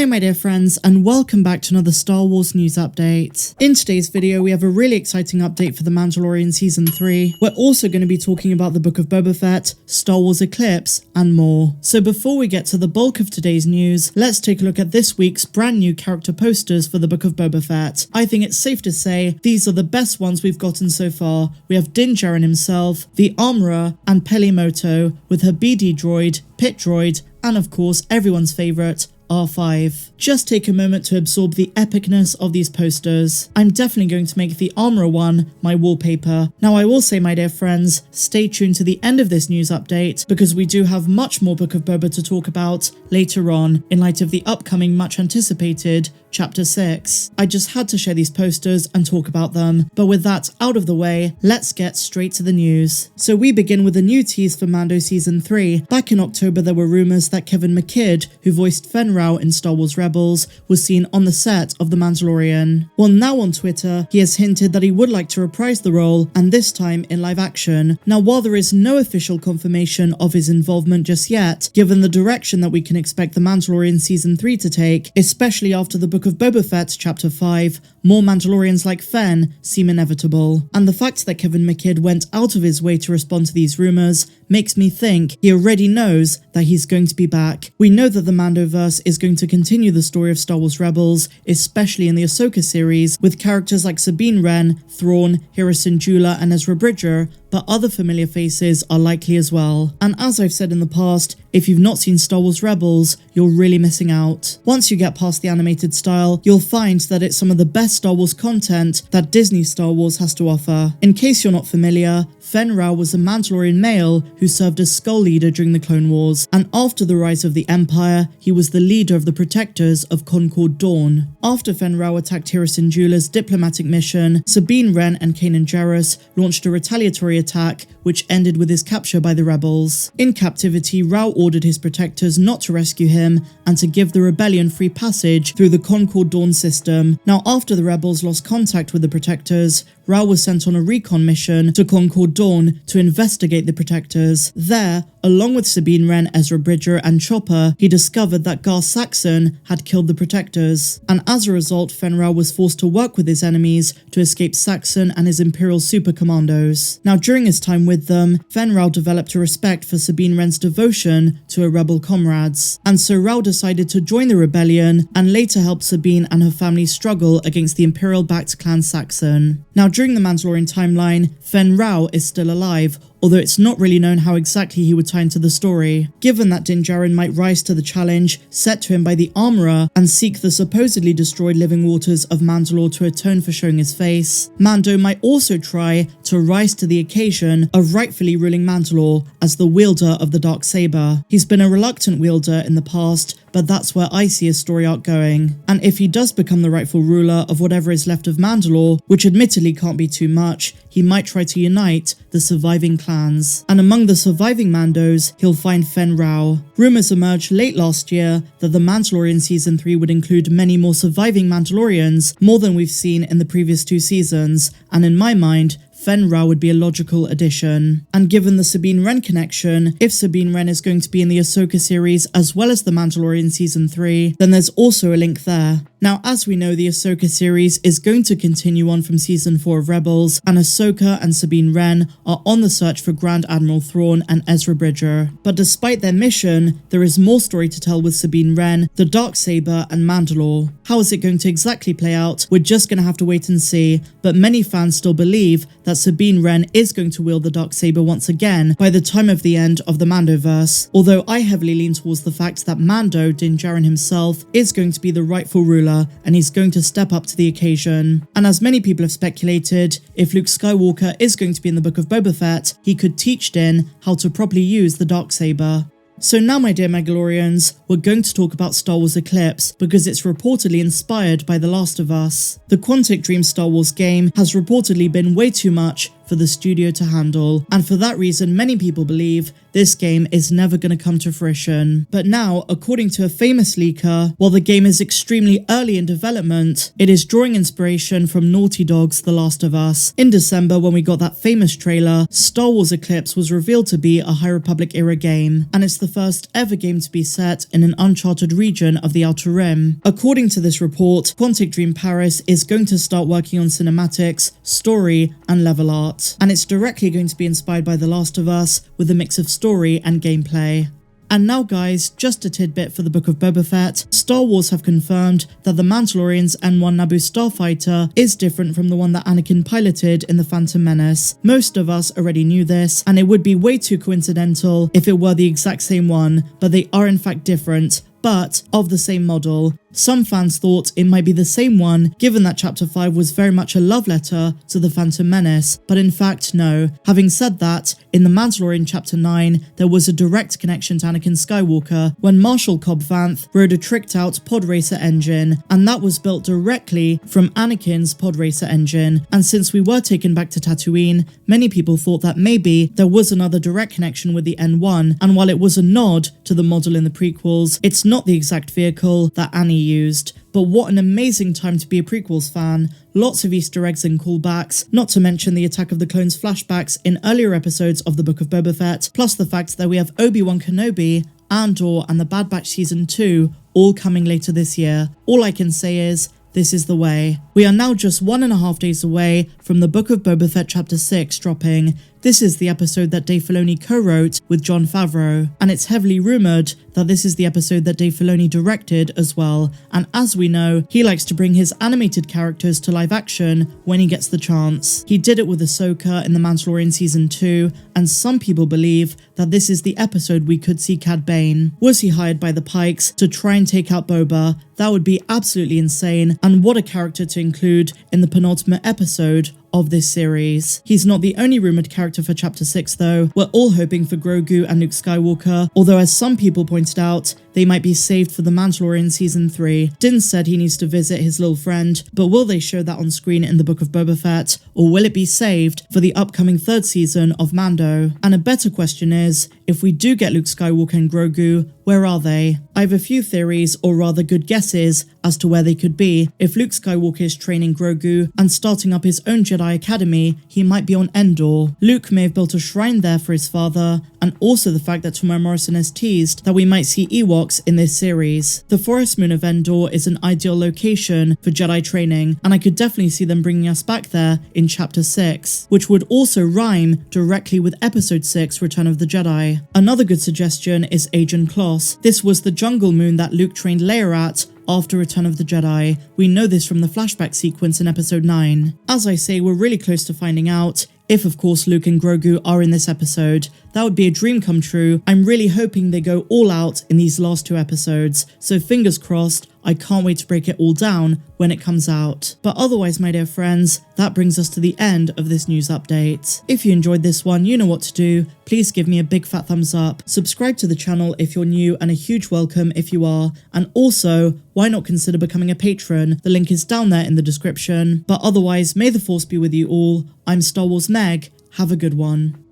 Hello my dear friends, and welcome back to another Star Wars news update. In today's video we have a really exciting update for The Mandalorian Season 3. We're also going to be talking about the Book of Boba Fett, Star Wars Eclipse, and more. So before we get to the bulk of today's news, let's take a look at this week's brand new character posters for the Book of Boba Fett. I think it's safe to say these are the best ones we've gotten so far. We have Din Djarin himself, the Armorer and Peli Motto, with her BD droid, Pit droid, and of course everyone's favourite, R5. Just take a moment to absorb the epicness of these posters. I'm definitely going to make the Armorer one my wallpaper. Now I will say, my dear friends, stay tuned to the end of this news update because we do have much more Book of Boba to talk about later on in light of the upcoming much anticipated Chapter 6. I just had to share these posters and talk about them, but with that out of the way, let's get straight to the news. So we begin with a new tease for Mando Season 3. Back in October there were rumours that Kevin McKidd, who voiced Fenn Rau in Star Wars Rebels, was seen on the set of The Mandalorian. Well, now on Twitter, he has hinted that he would like to reprise the role, and this time in live action. Now while there is no official confirmation of his involvement just yet, given the direction that we can expect The Mandalorian Season 3 to take, especially after the Book of Boba Fett Chapter 5, more Mandalorians like Fenn seem inevitable. And the fact that Kevin McKidd went out of his way to respond to these rumours makes me think he already knows that he's going to be back. We know that the Mando-verse is going to continue the story of Star Wars Rebels, especially in the Ahsoka series, with characters like Sabine Wren, Thrawn, Qi'ra Syndulla and Ezra Bridger, but other familiar faces are likely as well. And as I've said in the past, if you've not seen Star Wars Rebels, you're really missing out. Once you get past the animated style, you'll find that it's some of the best Star Wars content that Disney Star Wars has to offer. In case you're not familiar, Fenn Rau was a Mandalorian male who served as Skull Leader during the Clone Wars, and after the rise of the Empire, he was the leader of the Protectors of Concord Dawn. After Fenn Rau attacked Qi'ra Syndulla's diplomatic mission, Sabine Wren and Kanan Jarrus launched a retaliatory attack which ended with his capture by the rebels. In captivity, Rau ordered his protectors not to rescue him and to give the rebellion free passage through the Concord Dawn system. Now after the rebels lost contact with the protectors, Rau was sent on a recon mission to Concord Dawn to investigate the protectors. There, along with Sabine Wren, Ezra Bridger and Chopper, he discovered that Gar Saxon had killed the protectors, and as a result Fenn Rau was forced to work with his enemies to escape Saxon and his Imperial super commandos. Now during his time with them, Fenn Rau developed a respect for Sabine Wren's devotion to her rebel comrades, and so Rau decided to join the rebellion and later help Sabine and her family struggle against the Imperial-backed clan Saxon. Now during the Mandalorian timeline, Fenn Rau is still alive, although it's not really known how exactly he would tie into the story. Given that Din Djarin might rise to the challenge set to him by the Armorer and seek the supposedly destroyed living waters of Mandalore to atone for showing his face, Mando might also try to rise to the occasion of rightfully ruling Mandalore as the wielder of the Darksaber. He's been a reluctant wielder in the past, but that's where I see his story arc going. And if he does become the rightful ruler of whatever is left of Mandalore, which admittedly can't be too much, he might try to unite the surviving clans. And among the surviving Mandos, he'll find Fenn Rau. Rumours emerged late last year that the Mandalorian Season 3 would include many more surviving Mandalorians, more than we've seen in the previous two seasons, and in my mind, Fenn Rau would be a logical addition. And given the Sabine Wren connection, if Sabine Wren is going to be in the Ahsoka series as well as the Mandalorian Season 3, then there's also a link there. Now, as we know, the Ahsoka series is going to continue on from Season 4 of Rebels, and Ahsoka and Sabine Wren are on the search for Grand Admiral Thrawn and Ezra Bridger. But despite their mission, there is more story to tell with Sabine Wren, the Darksaber and Mandalore. How is it going to exactly play out? We're just going to have to wait and see, but many fans still believe that Sabine Wren is going to wield the Darksaber once again by the time of the end of the Mando-verse, although I heavily lean towards the fact that Mando, Din Djarin himself, is going to be the rightful ruler and he's going to step up to the occasion. And as many people have speculated, if Luke Skywalker is going to be in the Book of Boba Fett, he could teach Din how to properly use the Darksaber. So now, my dear Mandalorians, we're going to talk about Star Wars Eclipse because it's reportedly inspired by The Last of Us. The Quantic Dream Star Wars game has reportedly been way too much for the studio to handle, and for that reason many people believe this game is never going to come to fruition. But now, according to a famous leaker, while the game is extremely early in development, it is drawing inspiration from Naughty Dog's The Last of Us. In December, when we got that famous trailer, Star Wars Eclipse was revealed to be a High Republic era game, and it's the first ever game to be set in an uncharted region of the Outer Rim. According to this report, Quantic Dream Paris is going to start working on cinematics, story, and level art, and it's directly going to be inspired by The Last of Us with a mix of story and gameplay. And now guys, just a tidbit for the Book of Boba Fett. Star Wars have confirmed that the Mandalorian's N1 Naboo Starfighter is different from the one that Anakin piloted in The Phantom Menace. Most of us already knew this, and it would be way too coincidental if it were the exact same one, but they are in fact different, but of the same model. Some fans thought it might be the same one, given that Chapter 5 was very much a love letter to The Phantom Menace, but in fact no. Having said that, in The Mandalorian Chapter 9, there was a direct connection to Anakin Skywalker when Marshal Cobb Vanth rode a tricked out pod racer engine, and that was built directly from Anakin's pod racer engine. And since we were taken back to Tatooine, many people thought that maybe there was another direct connection with the N1, and while it was a nod to the model in the prequels, it's not the exact vehicle that Annie used. But what an amazing time to be a prequels fan. Lots of Easter eggs and callbacks, not to mention the Attack of the Clones flashbacks in earlier episodes of the Book of Boba Fett, plus the fact that we have Obi-Wan Kenobi, Andor, and the Bad Batch Season 2 all coming later this year. All I can say is, this is the way. We are now just 1.5 days away from the Book of Boba Fett Chapter 6 dropping. This is the episode that Dave Filoni co-wrote with Jon Favreau, and it's heavily rumoured that this is the episode that Dave Filoni directed as well, and as we know, he likes to bring his animated characters to live action when he gets the chance. He did it with Ahsoka in The Mandalorian Season 2, and some people believe that this is the episode we could see Cad Bane. Was he hired by the Pikes to try and take out Boba? That would be absolutely insane, and what a character to include in the penultimate episode of this series. He's not the only rumoured character for Chapter 6 though. We're all hoping for Grogu and Luke Skywalker, although as some people pointed out, they might be saved for The Mandalorian Season 3. Din said he needs to visit his little friend, but will they show that on screen in the Book of Boba Fett, or will it be saved for the upcoming 3rd season of Mando? And a better question is, if we do get Luke Skywalker and Grogu, where are they? I have a few theories, or rather good guesses, as to where they could be. If Luke Skywalker is training Grogu and starting up his own Jedi Academy, he might be on Endor. Luke may have built a shrine there for his father, and also the fact that Temuera Morrison has teased that we might see Ewoks in this series. The forest moon of Endor is an ideal location for Jedi training, and I could definitely see them bringing us back there in Chapter 6, which would also rhyme directly with Episode 6, Return of the Jedi. Another good suggestion is Ajan Kloss. This was the jungle moon that Luke trained Leia at after Return of the Jedi. We know this from the flashback sequence in Episode 9. As I say, we're really close to finding out. If of course Luke and Grogu are in this episode, that would be a dream come true. I'm really hoping they go all out in these last 2 episodes, so fingers crossed. I can't wait to break it all down when it comes out. But otherwise, my dear friends, that brings us to the end of this news update. If you enjoyed this one, you know what to do. Please give me a big fat thumbs up. Subscribe to the channel if you're new, and a huge welcome if you are. And also, why not consider becoming a patron? The link is down there in the description. But otherwise, may the force be with you all. I'm Star Wars Meg. Have a good one.